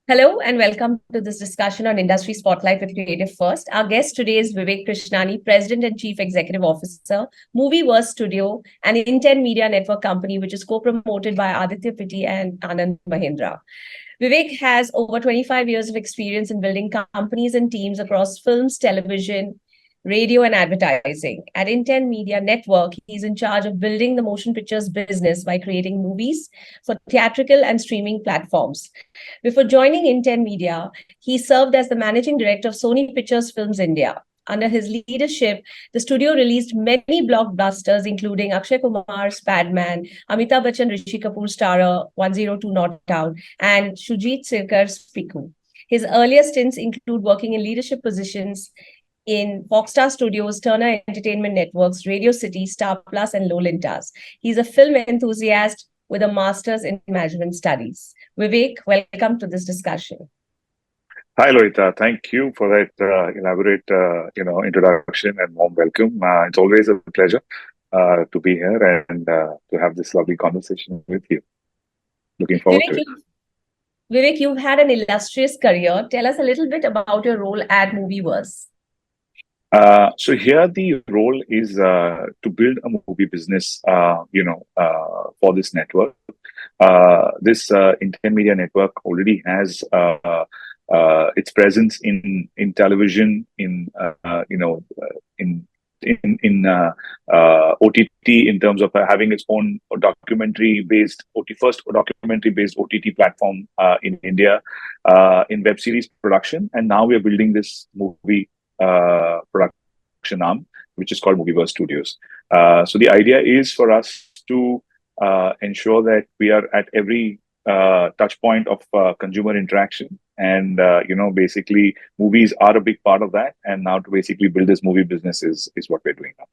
Hello and welcome to this discussion on Industry Spotlight with Creative First. Our guest today is Vivek Krishnani, President and Chief Executive Officer, Movieverse Studio, an Intent Media Network company which is co-promoted by Aditya Pitti and Anand Mahindra. Vivek has over 25 years of experience in building companies and teams across films, television, radio, and advertising. At Intent Media Network, he's in charge of building the motion pictures business by creating movies for theatrical and streaming platforms. Before joining Intent Media, he served as the managing director of Sony Pictures Films India. Under his leadership, the studio released many blockbusters, including Akshay Kumar's Padman, Amitabh Bachchan, Rishi Kapoor's Tara, 102 Not Out, and Shujit Sirkar's Piku. His earlier stints include working in leadership positions in Foxstar Studios, Turner Entertainment Networks, Radio City, Star Plus, and Lolintas. He's a film enthusiast with a master's in management studies. Vivek, welcome to this discussion. Hi, Loita. Thank you for that elaborate, introduction and warm welcome. It's always a pleasure to be here and to have this lovely conversation with you. Looking forward Vivek, to it. You've had an illustrious career. Tell us a little bit about your role at Movieverse. So here the role is to build a movie business, for this network. This Intent Media Network already has its presence in television, in OTT, in terms of having its own first documentary based OTT platform in India, in web series production, and now we are building this movie production arm, which is called Movieverse Studios. So the idea is for us to ensure that we are at every touch point of consumer interaction, and basically movies are a big part of that. And now to basically build this movie business is what we're doing now.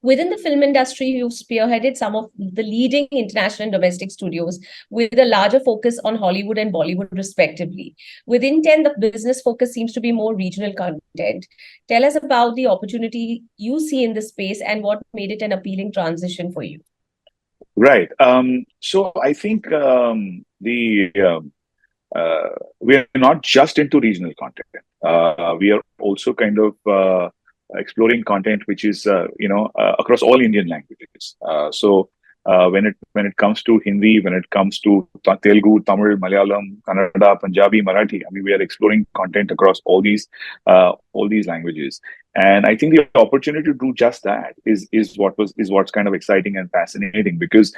Within the film industry, you've spearheaded some of the leading international and domestic studios with a larger focus on Hollywood and Bollywood, respectively. With Intent, the business focus seems to be more regional content. Tell us about the opportunity you see in this space and what made it an appealing transition for you. Right. So I think the we are not just into regional content. We are also kind of exploring content which is across all Indian languages. So when it comes to Hindi, when it comes to Telugu, Tamil, Malayalam, Kannada, Punjabi, Marathi, I mean, we are exploring content across all these languages. And I think the opportunity to do just that is what's kind of exciting and fascinating, because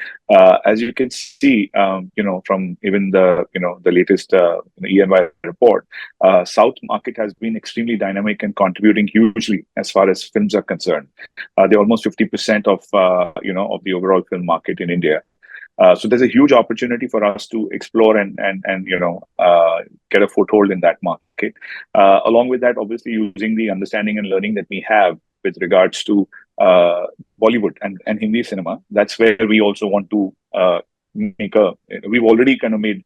as you can see, from even the latest EY report, South market has been extremely dynamic and contributing hugely as far as films are concerned. They're almost 50% of the overall film market in India. So there's a huge opportunity for us to explore and get a foothold in that market. Along with that, obviously using the understanding and learning that we have with regards to Bollywood and Hindi cinema. That's where we also want to we've already kind of made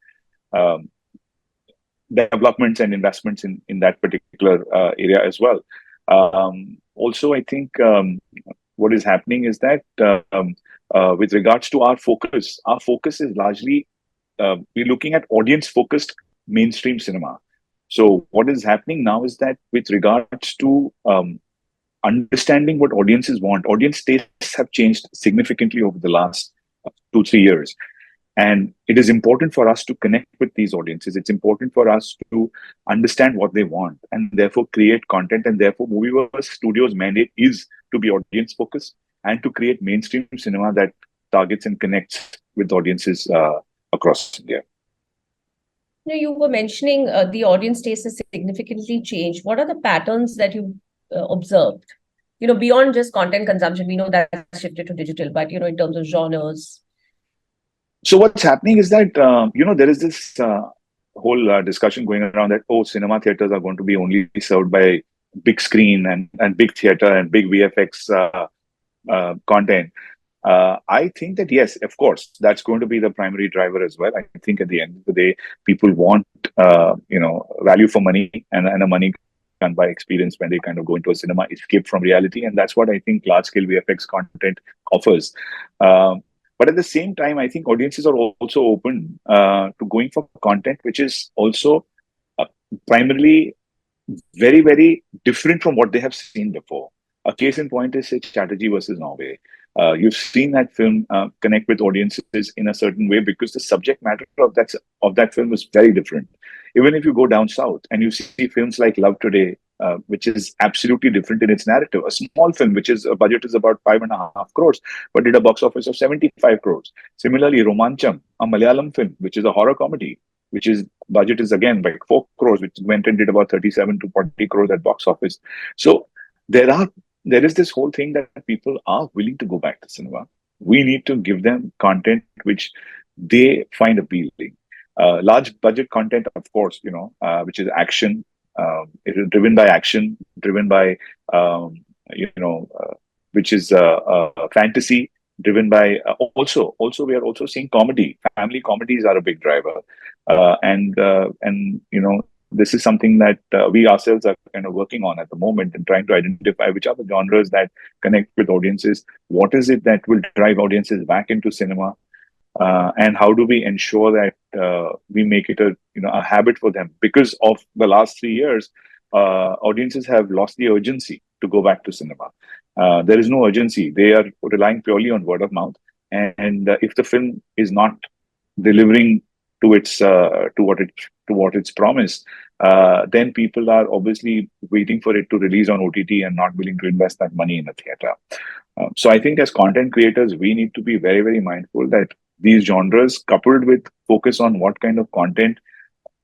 developments and investments in that particular area as well. Also, I think what is happening is that with regards to our focus is largely we're looking at audience-focused mainstream cinema. So what is happening now is that with regards to understanding what audiences want, audience tastes have changed significantly over the last 2-3 years. And it is important for us to connect with these audiences. It's important for us to understand what they want and therefore create content. And therefore, Movieverse Studios' mandate is to be audience-focused and to create mainstream cinema that targets and connects with audiences across India. You were mentioning the audience taste has significantly changed. What are the patterns that you observed? Beyond just content consumption, we know that shifted to digital, but in terms of genres. So what's happening is that there is this whole discussion going around that cinema theaters are going to be only served by big screen and big theater and big VFX content. I think that yes, of course, that's going to be the primary driver as well. I think at the end of the day, people want value for money and a money done by experience when they kind of go into a cinema, escape from reality, and that's what I think large scale VFX content offers. But at the same time, I think audiences are also open to going for content which is also uh, primarily very, very different from what they have seen before. A case in point is, say, Chatterjee versus Norway. You've seen that film connect with audiences in a certain way because the subject matter of that film is very different. Even if you go down south and you see films like Love Today, which is absolutely different in its narrative, a small film which is a budget is about 5.5 crores, but did a box office of 75 crores. Similarly, Romancham, a Malayalam film, which is a horror comedy, which is budget is again like 4 crores, which went and did about 37 to 40 crores at box office. So there are there is this whole thing that people are willing to go back to cinema. We need to give them content which they find appealing. Large budget content, of course, which is action, it is driven by action, driven by you know, which is fantasy, driven by also we are also seeing comedy. Family comedies are a big driver, and this is something that we ourselves are kind of working on at the moment and trying to identify which are the genres that connect with audiences. What is it that will drive audiences back into cinema? And how do we ensure that we make it a habit for them? Because of the last 3 years, audiences have lost the urgency to go back to cinema. There is no urgency. They are relying purely on word of mouth. And if the film is not delivering to its to what it's promised, then people are obviously waiting for it to release on OTT and not willing to invest that money in a theater. So I think as content creators, we need to be very, very mindful that these genres, coupled with focus on what kind of content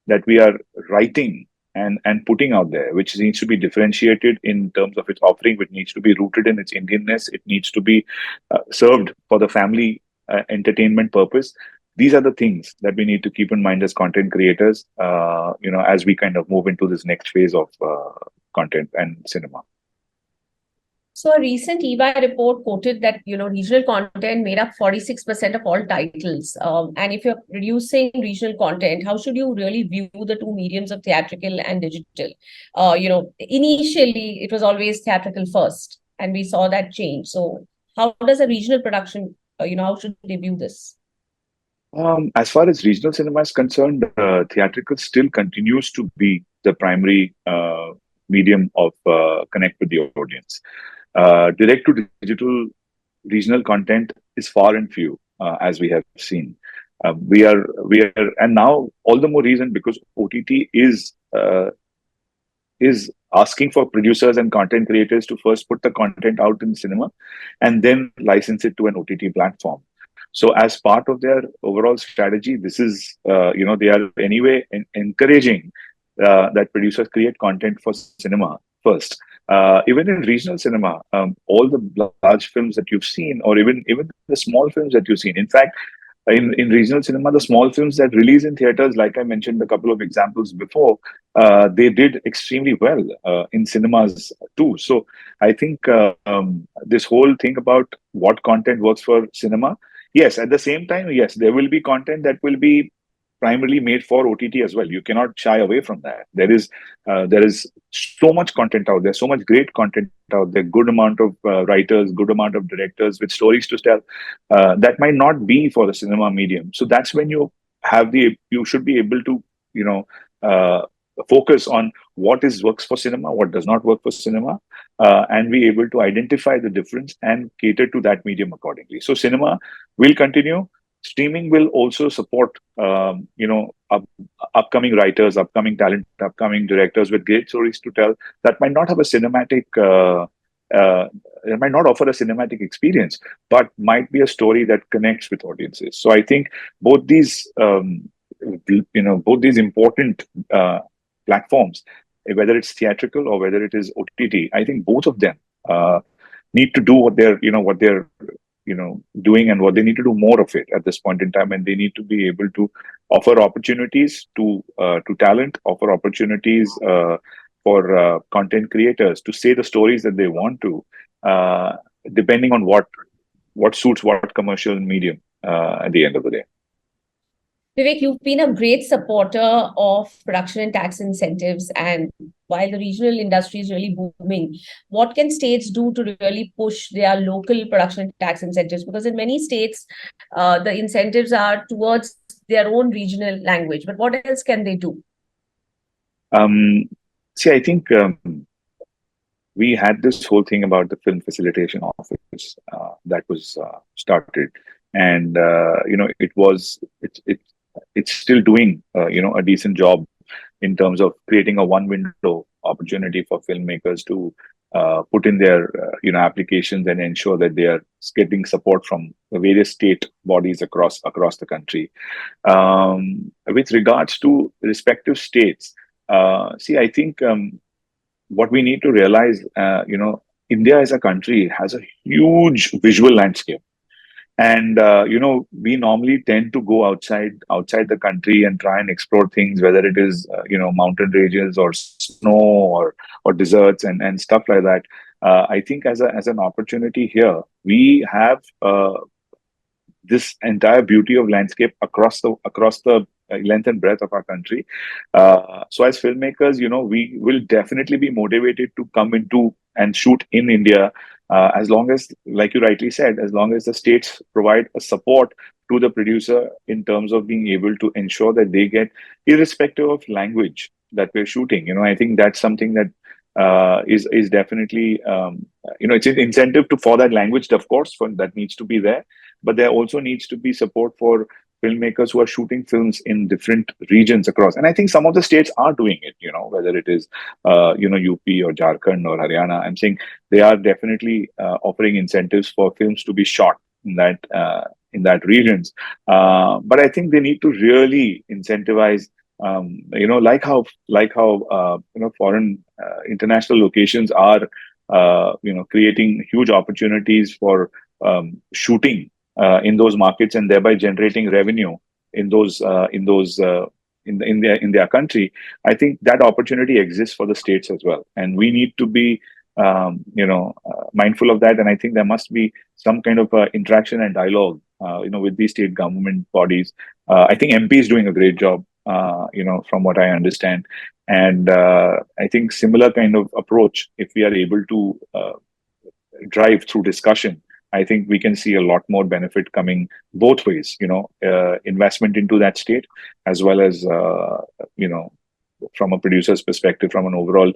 that we are writing and putting out there, which needs to be differentiated in terms of its offering, which needs to be rooted in its Indianness, it needs to be served for the family entertainment purpose. These are the things that we need to keep in mind as content creators, as we kind of move into this next phase of content and cinema. So a recent EY report quoted that, regional content made up 46% of all titles. And if you're producing regional content, how should you really view the two mediums of theatrical and digital? Initially it was always theatrical first, and we saw that change. So how does a regional production, how should they view this? As far as regional cinema is concerned, theatrical still continues to be the primary medium of connect with the audience. Direct to digital regional content is far and few, as we have seen. And now all the more reason because OTT is asking for producers and content creators to first put the content out in cinema and then license it to an OTT platform. So as part of their overall strategy, this is, they are anyway encouraging that producers create content for cinema first. Even in regional cinema, all the large films that you've seen, or even the small films that you've seen. In fact, in regional cinema, the small films that release in theaters, like I mentioned a couple of examples before, they did extremely well in cinemas too. So I think this whole thing about what content works for cinema, yes, at the same time, yes, there will be content that will be primarily made for OTT as well. You cannot shy away from that. There is so much content out there, so much great content out there, good amount of writers, good amount of directors with stories to tell that might not be for the cinema medium. So that's when you should be able to, uh, focus on what works for cinema, what does not work for cinema, and be able to identify the difference and cater to that medium accordingly. So cinema will continue. Streaming will also support, upcoming writers, upcoming talent, upcoming directors with great stories to tell that might not have a cinematic, it might not offer a cinematic experience, but might be a story that connects with audiences. So I think both these, both these important platforms, whether it's theatrical or whether it is OTT, I think both of them need to do what they're doing and what they need to do more of it at this point in time, and they need to be able to offer opportunities to talent, offer opportunities for content creators to say the stories that they want to, depending on what suits what commercial medium at the end of the day. Vivek, you've been a great supporter of production and tax incentives. And while the regional industry is really booming, what can states do to really push their local production and tax incentives? Because in many states, the incentives are towards their own regional language. But what else can they do? Um, See, I think we had this whole thing about the film facilitation office that was started, and it's still doing a decent job in terms of creating a one window opportunity for filmmakers to put in their applications and ensure that they are getting support from the various state bodies across the country. With regards to respective states, see, I think what we need to realize, India as a country has a huge visual landscape, and we normally tend to go outside the country and try and explore things, whether it is mountain ranges or snow or deserts and stuff like that. I think as an opportunity here, we have this entire beauty of landscape across the length and breadth of our country. So as filmmakers, we will definitely be motivated to come into and shoot in India, as long as, like you rightly said, as long as the states provide a support to the producer in terms of being able to ensure that they get, irrespective of language that we're shooting. I think that's something that is definitely, it's an incentive to for that language, of course, for that needs to be there, but there also needs to be support for filmmakers who are shooting films in different regions across. And I think some of the states are doing it, whether it is, UP or Jharkhand or Haryana. I'm saying they are definitely offering incentives for films to be shot in that regions. But I think they need to really incentivize, like how foreign international locations are, creating huge opportunities for shooting in those markets and thereby generating revenue in their country. I think that opportunity exists for the states as well, and we need to be mindful of that. And I think there must be some kind of interaction and dialogue with these state government bodies. I think MP is doing a great job, from what I understand. And I think similar kind of approach, if we are able to drive through discussion, I think we can see a lot more benefit coming both ways, investment into that state, as well as, from a producer's perspective, from an overall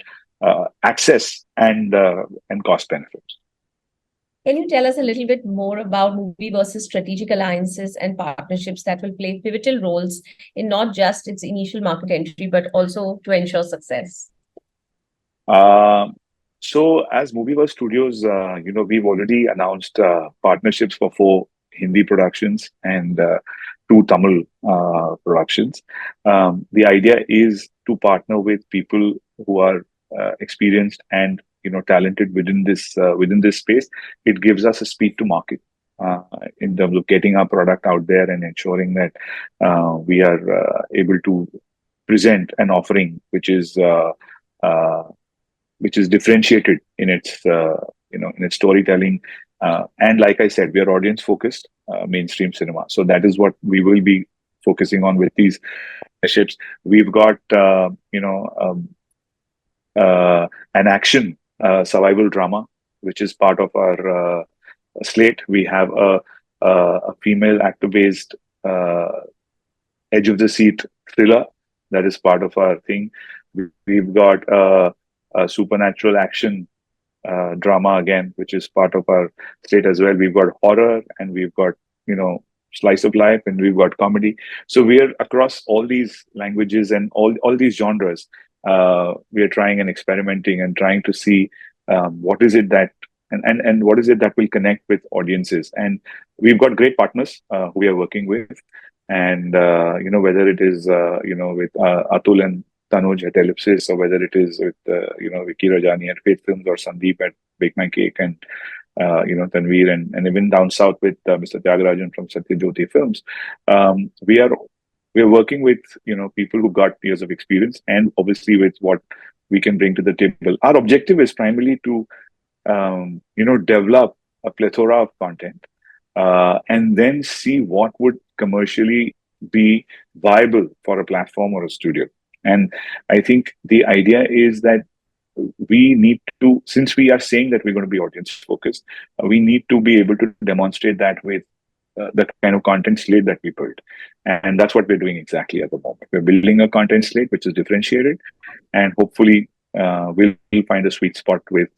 access and cost benefits. Can you tell us a little bit more about movie versus strategic alliances and partnerships that will play pivotal roles in not just its initial market entry, but also to ensure success? Um, so as Movieverse Studios, we've already announced partnerships for 4 Hindi productions and 2 Tamil productions. The idea is to partner with people who are experienced and talented within this space. It gives us a speed to market in terms of getting our product out there and ensuring that we are able to present an offering uh, which is differentiated in its in its storytelling. And like I said, we are audience focused, mainstream cinema. So that is what we will be focusing on with these ships. We've got an action survival drama, which is part of our slate. We have a female actor based edge of the seat thriller that is part of our thing. We've got a supernatural action drama again, which is part of our slate as well. We've got horror, and we've got slice of life, and we've got comedy. So we are across all these languages and all these genres. We are trying and experimenting and trying to see what is it that and what is it that will connect with audiences. And we've got great partners who we are working with, and whether it is with Atul and Tanuj at Ellipsis, or whether it is with Vicky Rajani at Faith Films, or Sandeep at Bake My Cake, and Tanveer, and even down south with Mr. Tyagarajan from Satyajyoti Films. We are working with people who got years of experience, and obviously with what we can bring to the table. Our objective is primarily to develop a plethora of content, and then see what would commercially be viable for a platform or a studio. And I think the idea is that we need to, since we are saying that we're going to be audience focused, we need to be able to demonstrate that with the kind of content slate that we build. And that's what we're doing exactly at the moment. We're building a content slate which is differentiated, and hopefully we'll find a sweet spot with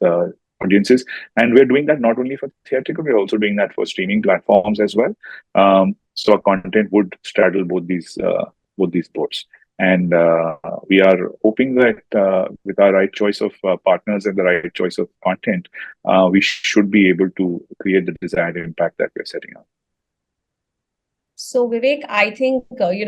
audiences. And we're doing that not only for theatrical, we're also doing that for streaming platforms as well. So our content would straddle both these boards. And we are hoping that with our right choice of partners and the right choice of content, we should be able to create the desired impact that we're setting up. So, Vivek, I think, we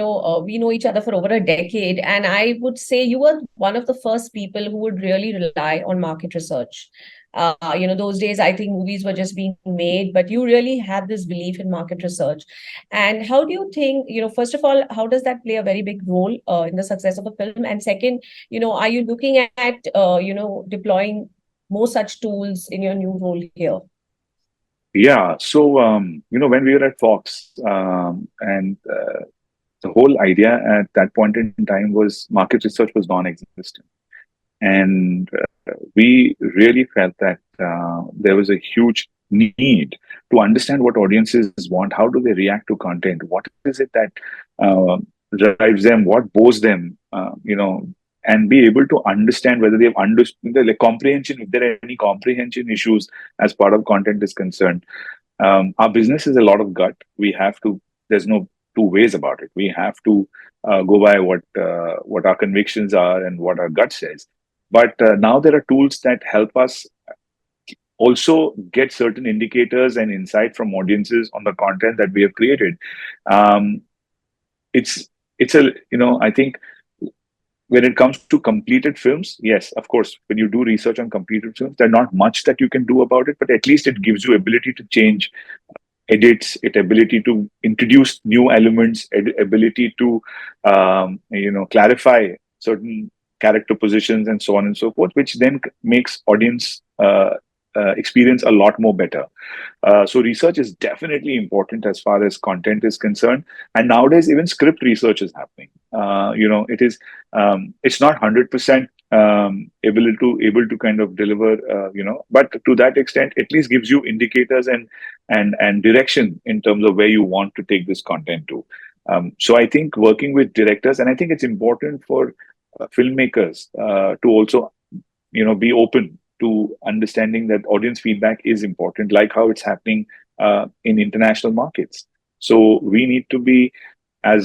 know each other for over a decade, and I would say you were one of the first people who would really rely on market research. Those days, I think movies were just being made, but you really had this belief in market research. And how do you think, first of all, how does that play a very big role in the success of a film? And second, are you looking at, deploying more such tools in your new role here? Yeah. So, when we were at Fox, and the whole idea at that point in time was market research was non-existent. And we really felt that there was a huge need to understand what audiences want, how do they react to content, what is it that drives them, what bores them, and be able to understand whether they've understood the comprehension, if there are any comprehension issues as part of content is concerned. Our business is a lot of gut. There's no two ways about it. We have to go by what our convictions are and what our gut says. But now there are tools that help us also get certain indicators and insight from audiences on the content that we have created. I think when it comes to completed films, yes, of course, when you do research on completed films, there's not much that you can do about it, but at least it gives you ability to change edits, ability to introduce new elements, ability to clarify certain character positions and so on and so forth, which then makes audience experience a lot more better. So research is definitely important as far as content is concerned. And nowadays, even script research is happening. It's not 100% able to kind of deliver, but to that extent, at least gives you indicators and direction in terms of where you want to take this content to. So I think working with directors, and I think it's important for filmmakers to also, be open to understanding that audience feedback is important, like how it's happening in international markets. So we need to be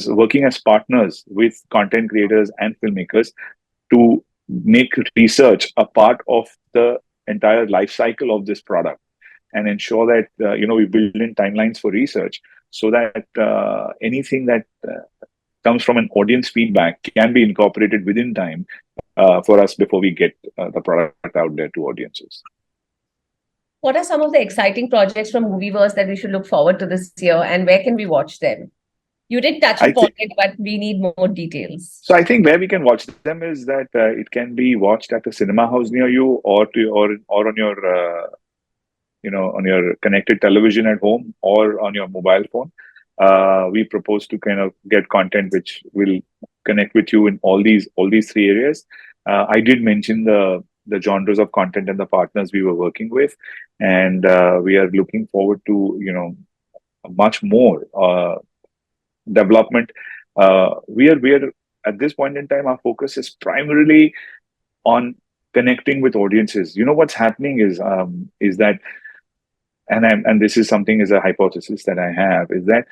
working as partners with content creators and filmmakers to make research a part of the entire life cycle of this product, and ensure that we build in timelines for research, so that anything that comes from an audience feedback can be incorporated within time for us before we get the product out there to audiences. What are some of the exciting projects from Movieverse that we should look forward to this year, and where can we watch them? You did touch upon it, but we need more details. So I think where we can watch them is that it can be watched at a cinema house near you, or on your on your connected television at home, or on your mobile phone. We propose to kind of get content which will connect with you in all these three areas. I did mention the genres of content and the partners we were working with, and we are looking forward to much more development. We are at this point in time, our focus is primarily on connecting with audiences. What's happening is that, and this is something as a hypothesis that I have, is that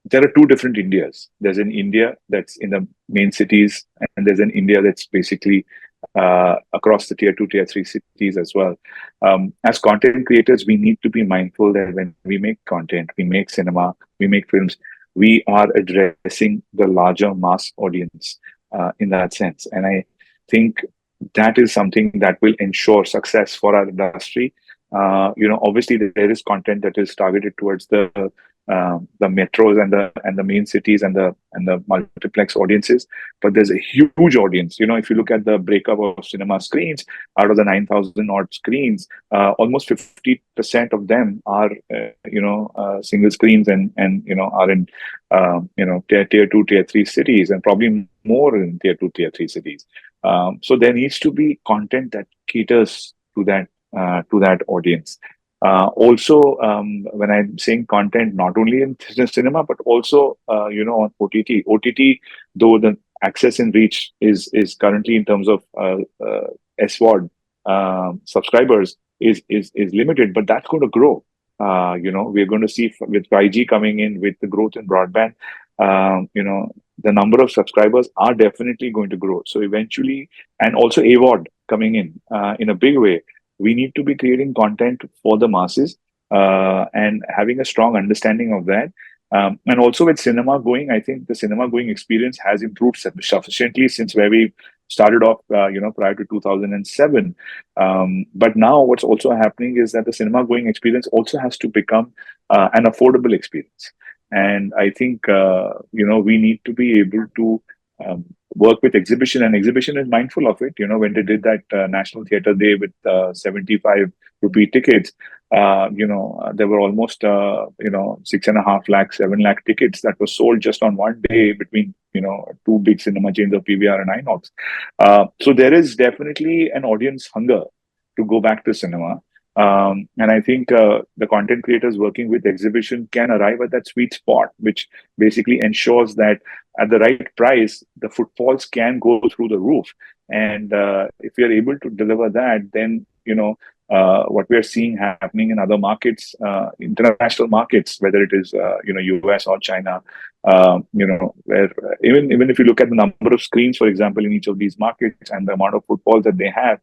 there are two different Indias. There's an India that's in the main cities, and there's an India that's basically across the tier 2, tier 3 cities as well. As content creators, we need to be mindful that when we make content, we make cinema, we make films, we are addressing the larger mass audience in that sense. And I think that is something that will ensure success for our industry. Obviously there is content that is targeted towards the the metros and the main cities and the multiplex audiences, but there's a huge audience. If you look at the breakup of cinema screens, out of the 9,000 odd screens, almost 50% of them are single screens and are in tier 2, tier 3 cities, and probably more in tier 2, tier 3 cities. So there needs to be content that caters to that audience. Also, when I'm saying content, not only in cinema but also on OTT. OTT, though the access and reach is currently in terms of SVOD subscribers is limited, but that's going to grow. We're going to see with 5G coming in, with the growth in broadband, the number of subscribers are definitely going to grow. So eventually, and also AVOD coming in a big way, we need to be creating content for the masses and having a strong understanding of that. And also with cinema going, I think the cinema going experience has improved sufficiently since where we started off, prior to 2007. But now what's also happening is that the cinema going experience also has to become an affordable experience. And I think, we need to be able to work with exhibition, and exhibition is mindful of it. When they did that National Theatre Day with 75 rupee tickets, there were almost 6.5 lakh, 7 lakh tickets that were sold just on one day between two big cinema chains of PVR and INOX. So there is definitely an audience hunger to go back to cinema. And I think the content creators working with exhibition can arrive at that sweet spot, which basically ensures that at the right price, the footfalls can go through the roof. And if we are able to deliver that, then what we are seeing happening in other markets, international markets, whether it is US or China, where even if you look at the number of screens, for example, in each of these markets and the amount of footfalls that they have,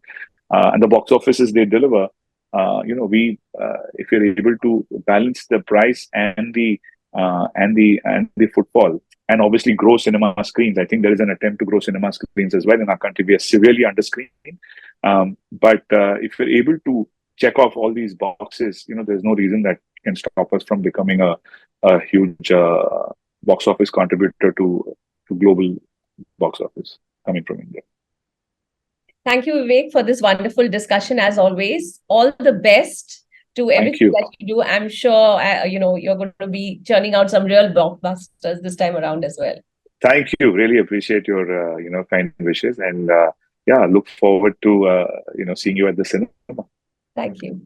and the box offices they deliver, if you're able to balance the price and the footfall, and obviously grow cinema screens. I think there is an attempt to grow cinema screens as well in our country. We are severely underscreened. But if you're able to check off all these boxes, there's no reason that can stop us from becoming a huge box office contributor to global box office coming from India. Thank you, Vivek, for this wonderful discussion. As always, all the best to everything that you do. I'm sure you're going to be churning out some real blockbusters this time around as well. Thank you. Really appreciate your kind wishes, and look forward to seeing you at the cinema. Thank you.